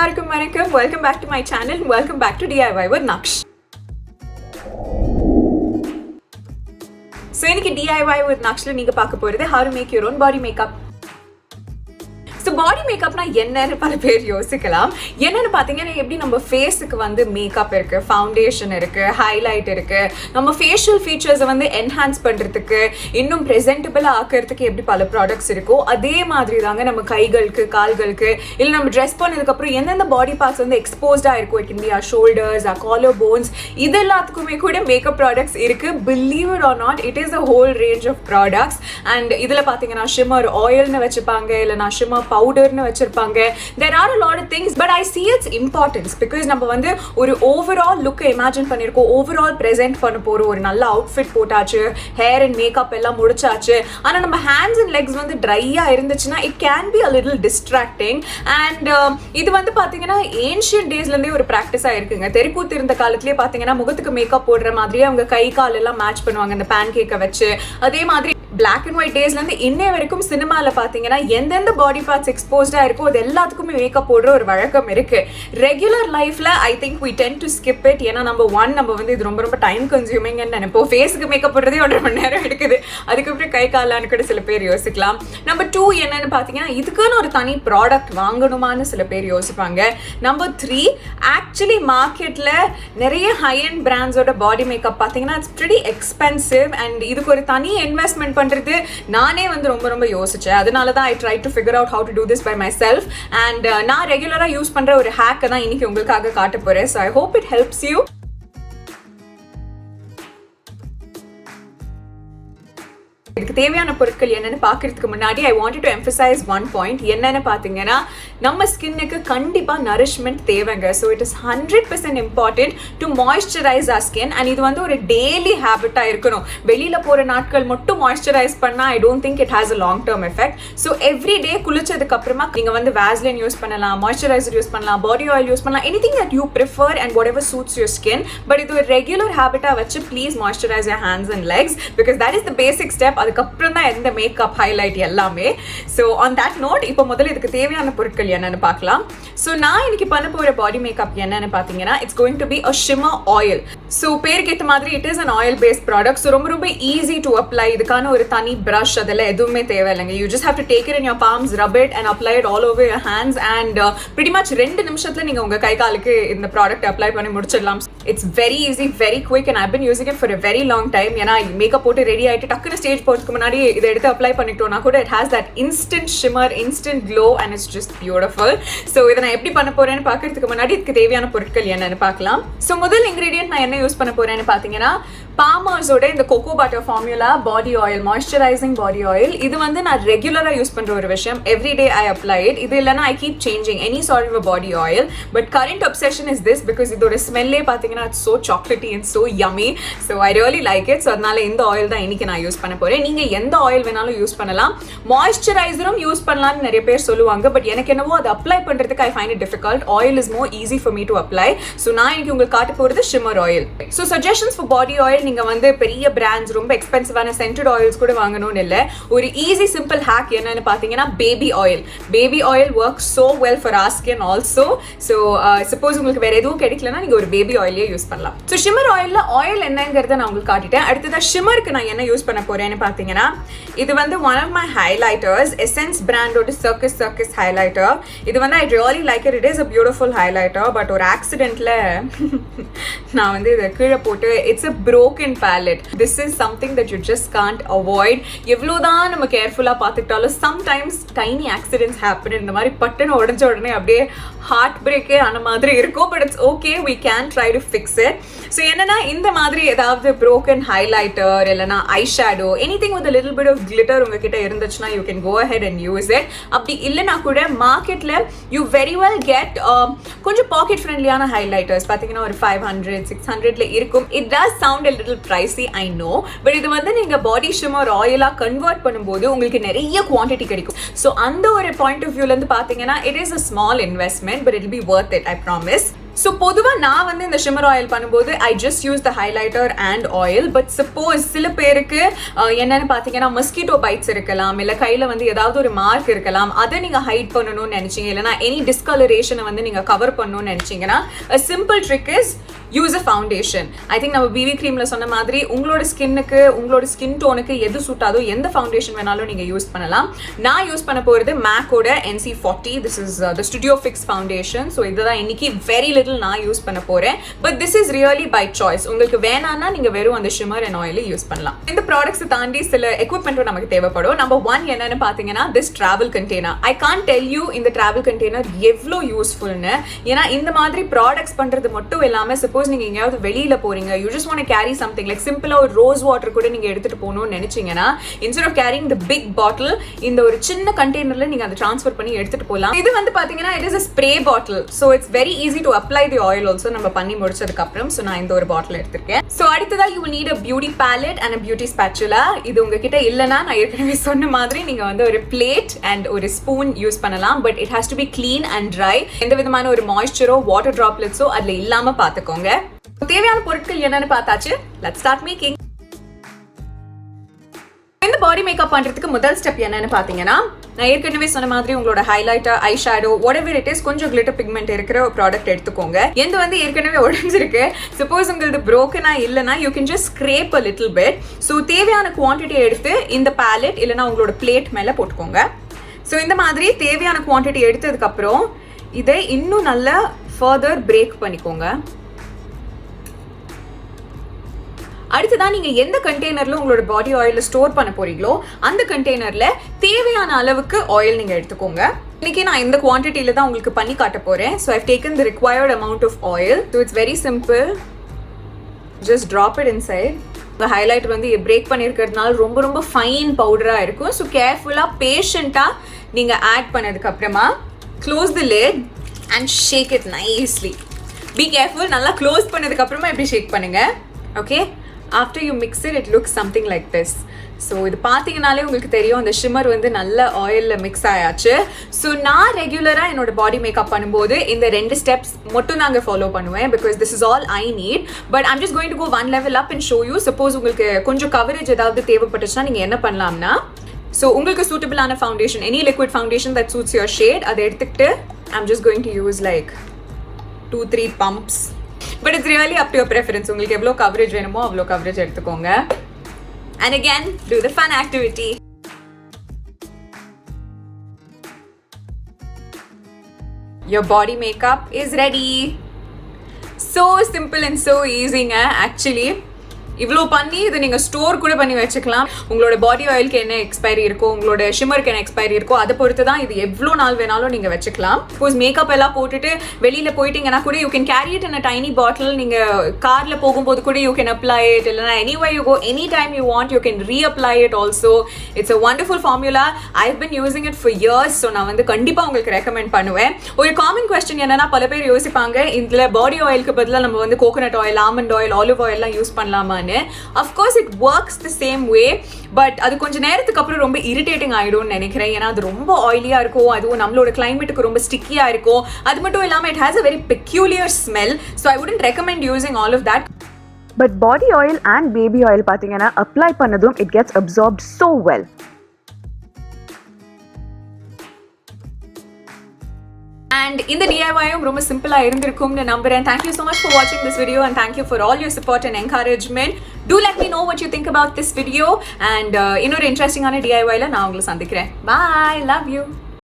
எல்லாருக்கும் வணக்கம். Welcome back to my channel. Welcome back to DIY with Naksh. So இன்னைக்கு DIY with Nakshல நீங்க பார்க்க போறது how to make your own body makeup. So body மேக்கப்னா என்னன்னு பல பேர் யோசிக்கலாம். என்னன்னு பார்த்தீங்கன்னா, எப்படி நம்ம ஃபேஸுக்கு வந்து மேக்கப் இருக்கு, ஃபவுண்டேஷன் இருக்கு, ஹைலைட் இருக்கு, நம்ம ஃபேஷியல் ஃபீச்சர்ஸை வந்து என்ஹான்ஸ் பண்ணுறதுக்கு, இன்னும் ப்ரெசென்டபிளாக ஆக்கிறதுக்கு எப்படி பல ப்ராடக்ட்ஸ் இருக்கோ, அதே மாதிரி தாங்க நம்ம கைகளுக்கு, கால்களுக்கு, இல்லை நம்ம ட்ரெஸ் பண்ணதுக்கப்புறம் எந்தெந்த பாடி பார்ட்ஸ் வந்து எக்ஸ்போஸ்டாக இருக்கும், it can be shoulders, collar bones, இது எல்லாத்துக்குமே கூட மேக்கப் ப்ராடக்ட்ஸ் இருக்கு. Believe it or not, it is a whole range of products. And இதில் பார்த்தீங்கன்னா ஷிம்மர் ஆயில்னு வச்சுப்பாங்க, இல்லைனா ஷிம்மர் பவுடர்னு வச்சிருப்பாங்க. There are a lot of things, but I see its importance because நம்ம வந்து ஒரு ஓவரால் லுக்கை இமேஜின் பண்ணியிருக்கோம், ஓவரால் ப்ரெசென்ட் பண்ண போகிறோம், ஒரு நல்ல அவுட்ஃபிட் போட்டாச்சு, ஹேர் அண்ட் மேக்கப் எல்லாம் முடிச்சாச்சு. ஆனால் நம்ம ஹேண்ட்ஸ் அண்ட் லெக்ஸ் வந்து ட்ரையாக இருந்துச்சுன்னா it can be a little distracting. And இது வந்து பார்த்தீங்கன்னா ஏன்ஷியன்ட் டேஸ்லேருந்தே ஒரு ப்ராக்டிஸாக இருக்குங்க. தெருக்கூத்து இருந்த காலத்திலே பார்த்தீங்கன்னா முகத்துக்கு மேக்கப் போடுற மாதிரியே அவங்க கை கால் எல்லாம் மேட்ச் பண்ணுவாங்க அந்த பேன் கேக்கை வச்சு. அதே மாதிரி பிளாக் அண்ட் ஒயிட் டேஸ்லேருந்து இன்னே வரைக்கும் சினிமாவில் பார்த்தீங்கன்னா எந்தெந்த பாடி பார்ட்ஸ் எக்ஸ்போஸ்டாக இருக்கோ அது எல்லாத்துக்குமே மேக்கப் போடுற ஒரு வழக்கம் இருக்குது. ரெகுலர் லைஃப்பில் I think we tend to skip it. ஏன்னா நம்ம வந்து இது ரொம்ப டைம் கன்சியூமிங்னு நினைப்போம். ஃபேஸுக்கு மேக்கப் போடுறதே 1.5 மணி நேரம் எடுக்குது, அதுக்கப்புறம் கை காலான்னு கூட சில பேர் யோசிக்கலாம். நம்பர் 2 என்னன்னு பார்த்தீங்கன்னா, இதுக்குன்னு ஒரு தனி ப்ராடக்ட் வாங்கணுமான்னு சில பேர் யோசிப்பாங்க. நம்பர் 3, ஆக்சுவலி மார்க்கெட்டில் நிறைய ஹை அண்ட் பிராண்ட்ஸோட பாடி மேக்கப் பார்த்தீங்கன்னா இட்ஸ் ப்ரிட்டி எக்ஸ்பென்சிவ். அண்ட் இதுக்கு ஒரு தனி இன்வெஸ்ட்மெண்ட் பண்ணுறது நானே வந்து ரொம்ப யோசிச்சேன். அதனால தான் I try to figure out how to do this by myself. And நான் ரெகுலராக யூஸ் பண்ணுற ஒரு ஹேக்கை தான் இன்னைக்கு உங்களுக்காக காட்ட போகிறேன். So I hope it helps you. இதுக்கு தேவையான பொருட்கள் என்னன்னு பார்க்கறதுக்கு முன்னாடி I wanted to emphasise one point. என்னன்னு பார்த்தீங்கன்னா, நம்ம ஸ்கின்னுக்கு கண்டிப்பாக நரிஷ்மெண்ட் தேவைங்க. So it is 100% important to moisturise our skin. And இது வந்து ஒரு டெய்லி ஹேபிட்டாக இருக்கணும். வெளியில் போகிற நாட்கள் மட்டும் மாய்ஸ்சரைஸ் பண்ணால் I don't think it has a long term effect. So every day குளிச்சதுக்கு அப்புறமா நீங்கள் வந்து வேஸ்லின் யூஸ் பண்ணலாம், மாய்ஸ்சரைசர் யூஸ் பண்ணலாம், பாடி ஆயில் யூஸ் பண்ணலாம், anything that you prefer and whatever suits your skin. But இது ஒரு ரெகுலர் ஹேபிட்டாக வச்சு please moisturise your hands and legs because that is the basic step. அதுக்கப்புறம் தான் எந்த மேக்கப் ஹைலைட் எல்லாமே. ஸோ ஆன் தட் நோட், இப்போ முதல்ல இதுக்கு தேவையான பொருட்கள் என்னன்னு பார்க்கலாம். ஸோ நான் இன்னைக்கு பண்ண போகிற பாடி மேக்கப் என்னன்னு பார்த்தீங்கன்னா, it's going to be a shimmer oil. So பேருக்கு ஏற்ற மாதிரி it is an oil based product. So ரொம்ப ஈஸி டு அப்ளை. இதுக்கான ஒரு தனி ப்ரஷ் அதெல்லாம் எதுவுமே தேவையில்லைங்க. You just have to take it in your palms, rub it and apply it all over your hands. And pretty much 2 நிமிஷத்துல நீங்கள் உங்கள் கை காலுக்கு இந்த ப்ராடக்ட் அப்ளை பண்ணி முடிச்சிடலாம். It's very easy, very quick and I been using it for a very long time. ஏன்னா makeup போட்டு ready ஆகிட்டு டக்குனு ஸ்டேஜ் போகிறதுக்கு முன்னாடி இதை எடுத்து அப்ளை பண்ணிட்டோம்னா கூட it has that instant shimmer, instant glow and it's just beautiful. So இதை நான் எப்படி பண்ண போறேன்னு பார்க்கறதுக்கு முன்னாடி இதுக்கு தேவையான பொருட்கள் என்னன்னு பார்க்கலாம். ஸோ முதல் இன்கிரீடியன்ட் நான் என்ன யூஸ் பண்ண போறேன்னு பார்த்தீங்கன்னா, பாமர்ஸோட இந்த cocoa butter formula body oil, moisturising body oil. இது வந்து நான் ரெகுலராக யூஸ் பண்ணுற ஒரு விஷயம். Every day I apply it. இது இல்லைனா I keep changing any sort of body oil. But current obsession is this because இதோட ஸ்மெல்லே பார்த்தீங்கன்னா it's so chocolatey and so yummy. So I really like it. So அதனால இந்த oil தான் இன்னைக்கு நான் யூஸ் பண்ண போறேன். நீங்கள் எந்த ஆயில் வேணாலும் யூஸ் பண்ணலாம். மாய்ஸ்சரைசரும் யூஸ் பண்ணலாம்னு நிறைய பேர் சொல்லுவாங்க. பட் எனக்கு என்னவோ அதை அப்ளை பண்ணுறதுக்கு I find it difficult. Oil is more easy for me to apply. So நான் இன்னைக்கு உங்களுக்கு காட்ட போகிறது shimmer oil. So suggestions for body oil, நீங்கள் வந்து பெரிய பிராண்ட்ஸ் ரொம்ப எக்ஸ்பென்சிவான சென்டட் ஆயில்ஸ் கூட வாங்கணும்னு இல்லை. ஒரு ஈஸி சிம்பிள் ஹேக் என்னன்னு பார்த்தீங்கன்னா, baby oil. Baby oil work so well for our skin also. So suppose உங்களுக்கு வேற எதுவும் கிடைக்கலன்னா நீங்கள் ஒரு பேபி ஆயிலே யூஸ் பண்ணலாம். ஸோ ஷிம்மர் ஆயிலில் ஆயில் என்னங்கிறத நான் உங்களுக்கு காட்டிட்டேன். அடுத்ததான் ஷிம்மருக்கு நான் என்ன யூஸ் பண்ண போறேன்னு பார்த்தீங்கன்னா, இது வந்து one of my highlighters, Essence பிராண்டோட சர்க்கஸ் ஹைலைட்டர். இது வந்து I really like it. It is a beautiful highlighter. But ஒரு ஆக்சிடென்ட்ல நான் வந்து இதை கீழே போட்டு it's a broken palette. This is something that you just can't avoid. எவ்வளோதான் நம்ம கேர்ஃபுல்லாக பார்த்துக்கிட்டாலும் சம்டைம்ஸ் டைனி ஆக்சிடென்ட்ஸ் ஹேப்பன். இந்த மாதிரி பட்டுன்னு உடஞ்ச உடனே அப்படியே ஹார்ட் பிரேக்கே ஆன மாதிரி இருக்கும். But it's okay, we can try to fix it. So என்னன்னா, இந்த மாதிரி ஏதாவது broken highlighter இல்லைனா eye shadow, anything with a little bit of glitter உங்ககிட்ட இருந்துச்சுன்னா you can go ahead and use it. அப்படி இல்லைனா கூட மார்க்கெட்டில் you very well get கொஞ்சம் பாக்கெட் ஃப்ரெண்ட்லியான ஹைலைட்டர்ஸ் பார்த்தீங்கன்னா ஒரு 500, 600ல இருக்கும். It does sound a little pricey, I know. But இது வந்து நீங்கள் பாடி ஷிம்மர் ஆயிலாக கன்வெர்ட் பண்ணும்போது உங்களுக்கு நிறைய குவான்டிட்டி கிடைக்கும். ஸோ அந்த ஒரு பாயிண்ட் ஆஃப் வியூலேருந்து பார்த்தீங்கன்னா it is a small investment but it will be worth it, I promise. So பொதுவாக நான் வந்து இந்த ஷிம்மர் ஆயில் பண்ணும்போது I just use the highlighter and oil. But suppose சில பேருக்கு என்னென்னு பார்த்தீங்கன்னா மஸ்கிட்டோ பைட்ஸ் இருக்கலாம், இல்லை கையில் வந்து ஏதாவது ஒரு மார்க் இருக்கலாம், அதை நீங்கள் ஹைட் பண்ணணும்னு நினச்சிங்க, இல்லைனா எனி டிஸ்கலரேஷனை வந்து நீங்கள் கவர் பண்ணணும்னு நினச்சிங்கன்னா simple trick is use a foundation. I think நம்ம பிவி க்ரீமில் சொன்ன மாதிரி உங்களோட ஸ்கின்னுக்கு உங்களோட ஸ்கின் டோனுக்கு எது சூட்டாதோ எந்த ஃபவுண்டேஷன் வேணாலும் நீங்கள் யூஸ் பண்ணலாம். நான் யூஸ் பண்ண போகிறது மேக்கோட NC40. This is the studio fix foundation. So இதுதான் இன்னைக்கு வெரி லிட்டில் நான் யூஸ் பண்ண போகிறேன். But this is really by choice. உங்களுக்கு வேணான்னா நீங்கள் வெறும் அந்த ஷிம்மர் அண்ட் ஆயில் யூஸ் பண்ணலாம். இந்த ப்ராடக்ட்ஸை தாண்டி சில எக்யூப்மெண்ட்டும் நமக்கு தேவைப்படும். நம்பர் 1 என்னன்னு பார்த்தீங்கன்னா this travel container. I can't tell you இந்த ட்ராவல் கண்டெய்னர் எவ்வளோ யூஸ்ஃபுல்னு. ஏன்னா இந்த மாதிரி ப்ராடக்ட்ஸ் பண்ணுறது மட்டும் இல்லாமல் சப்போஸ் நீங்க எங்கயாவது வெளியில போறீங்க, you just want to carry something like சிம்பிளா ஒரு ரோஸ் வாட்டர் கூட நீங்க எடுத்துட்டு போகணும்னு நினைச்சீங்கன்னா instead of carrying the big bottle இந்த ஒரு சின்ன கண்டெய்னர்ல நீங்க அதை ட்ரான்ஸ்ஃபர் பண்ணி எடுத்துட்டு போகலாம். இது வந்து பாத்தீங்கன்னா it is a spray bottle. So it's very easy to apply the oil also நம்ம பண்ணி முடிச்சதுக்கு அப்புறம். ஸோ நான் இந்த ஒரு பாட்டில் எடுத்திருக்கேன். ஸோ அடுத்ததா you will need a beauty palette and a beauty spatula. இது உங்ககிட்ட இல்லைன்னா நான் ஏற்கனவே சொன்ன மாதிரி நீங்க வந்து ஒரு பிளேட் அண்ட் ஒரு ஸ்பூன் யூஸ் பண்ணலாம். But it has to be clean and dry. எந்த விதமான ஒரு மாய்ஸ்சரோ வாட்டர் டிராப்லெட்ஸோ அதுல இல்லாம பாத்துக்கோங்க. தேவையான பொருட்கள் என்னன்னு பார்த்தாச்சு. Let's start making. இந்த பாடி மேக்கப் பண்றதுக்கு முதல் ஸ்டெப் என்னன்னு பாத்தீங்கன்னா நான் ஏற்கனவே சொன்ன மாதிரி உங்களோட highlighter, eye shadow, whatever it is கொஞ்சம் கிளிட்டர் பிக்மெண்ட் இருக்கிற ஒரு ப்ராடக்ட் எடுத்துக்கோங்க. எந்த வந்து ஏற்கனவே உடைஞ்சிருக்கு, சப்போஸ் உங்களுக்கு broken-ஆ இல்லைன்னா you can just scrape a little bit. So தேவையான குவான்டிட்டி எடுத்து இந்த பேலட் இல்லைன்னா உங்களோட பிளேட் மேலே போட்டுக்கோங்க. ஸோ இந்த மாதிரி தேவையான குவான்டிட்டி எடுத்ததுக்கப்புறம் இதை இன்னும் நல்லா ஃபர்தர் பிரேக் பண்ணிக்கோங்க. அடுத்ததான் நீங்க எந்த கண்டெய்னர்ல உங்களோட பாடி ஆயில ஸ்டோர் பண்ண போறீங்களோ அந்த கண்டெய்னர்ல தேவையான அளவுக்கு ஆயில் நீங்க எடுத்துக்கோங்க. இன்னைக்கு நான் இந்த குவான்டிட்டியில தான் உங்களுக்கு பண்ணி காட்ட போறேன். So I've taken the required amount of oil. So it's very simple. Just drop it inside. இந்த ஹைலைட்டர் வந்து பிரேக் பண்ணியிருக்கிறதுனால ரொம்ப ரொம்ப ஃபைன் பவுடராக இருக்கும். ஸோ கேர்ஃபுல்லாக பேஷண்ட்டாக நீங்கள் ஆட் பண்ணதுக்கு அப்புறமா close the lid and shake it nicely. Be careful. நல்லா க்ளோஸ் பண்ணதுக்கு அப்புறமா இப்படி ஷேக் பண்ணுங்க. Okay, after you mix it looks something like this. So இது பார்த்தீங்கனாலே உங்களுக்கு தெரியும் அந்த ஷிம்மர் வந்து நல்ல ஆயிலில் மிக்ஸ் ஆயாச்சு. ஸோ நான் ரெகுலராக என்னோட பாடி மேக்கப் பண்ணும்போது இந்த 2 ஸ்டெப்ஸ் மட்டும் நாங்கள் ஃபாலோ பண்ணுவேன். Because this is all I need. But I'm just going to go 1 level up and show you. Suppose உங்களுக்கு கொஞ்சம் கவரேஜ் ஏதாவது தேவைப்பட்டுச்சுன்னா நீங்கள் என்ன பண்ணலாம்னா, ஸோ உங்களுக்கு சூட்டபிளான foundation, any liquid foundation that suits your shade, அதை எடுத்துக்கிட்டு I'm just going to use like 2-3 pumps. But it's really up to your preference. உங்களுக்கு எவ்வளோ கவரேஜ் வேணுமோ அவ்வளோ கவரேஜ் எடுத்துக்கோங்க. And again, do the fun activity. Your body makeup is ready. So simple and so easy actually. இவ்வளோ பண்ணி இதை நீங்கள் store கூட பண்ணி வச்சுக்கலாம். உங்களோட பாடி ஆயிலுக்கு என்ன எக்ஸ்பைரி இருக்கோ, உங்களோட ஷிம்மருக்கு என்ன எக்ஸ்பைரி இருக்கோ அதை பொறுத்து தான் இது எவ்வளோ நாள் வேணாலும் நீங்கள் வச்சுக்கலாம். சப்போஸ் மேக்கப் எல்லாம் போட்டுட்டு வெளியில் போயிட்டீங்கன்னா கூட you can carry it in a tiny bottle. நீங்கள் காரில் போகும்போது கூட யூ கேன் அப்ளை இட். இல்லைனா anyway you go any time you want you can reapply it also. It's a wonderful formula. I been using it for years. So நான் வந்து கண்டிப்பாக உங்களுக்கு recommend பண்ணுவேன். ஒரு காமன் கொஸ்டின் என்னன்னா, பல பேர் யோசிப்பாங்க இதில் பாடி ஆயிலுக்கு பதிலாக நம்ம வந்து coconut oil, almond oil, olive ஆயில்லாம் யூஸ் பண்ணலாமான்னு. Of course it works the same way, but அது கொஞ்ச நேரத்துக்கு அப்புறம் ரொம்ப இரிட்டேட்டிங் ஆயிடும்னு நினைக்கிறேன். ஏன்னா அது ரொம்ப ஆயிலியா இருக்கும், அதுவும் நம்மளோட கிளைமேட்டுக்கு ரொம்ப ஸ்டிக்கியா இருக்கும். அது மட்டும் இல்லாம it has a very peculiar smell, so I wouldn't recommend using all of that. But body oil and baby oil பாத்தீங்கன்னா apply பண்ணதும் it gets absorbed so well. And இந்த DIYயும் ரொம்ப சிம்பிளா இருந்திருக்கும்னு நம்புறேன். Thank you so much for watching this video and thank you for all your support and encouragement. Do let me know what you think about this video and இன்னொரு இன்ட்ரெஸ்டிங்கான DIYல நான் உங்களை சந்திக்கிறேன். Bye, love you.